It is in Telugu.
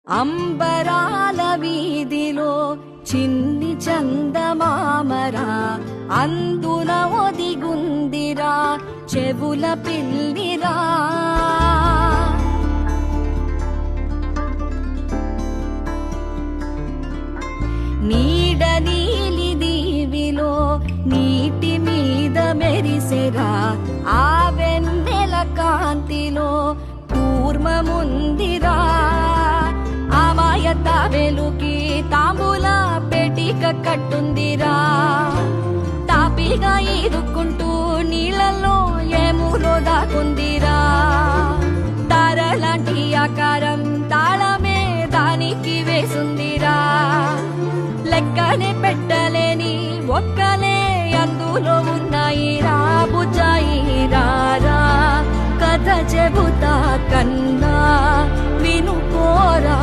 అంబరాల వీధిలో చిన్ని చందమామరా, అందున ఒదిగుందిరా చెవుల పిల్లిరా. నీడ నీలి దీవిలో నీటి మీద మెరిసెరా, ఆ వెన్నెల కాంతిలో కూర్మముందిరా. అమాయత వెలుకి తాంబూల పెటిక కట్టుందిరా, తాపిగా ఈదుకుంటూ నీళ్ళల్లో ఏములో దాకుందిరా. తారలాంటి ఆకారం తాళమే దానికి వేసుందిరా, లెక్కనే పెట్టలేని ఒక్కలే అందులో ఉన్నాయిరా. బుజ్జాయి రారా కథ చెబుతా కన్నా వినుకోరా.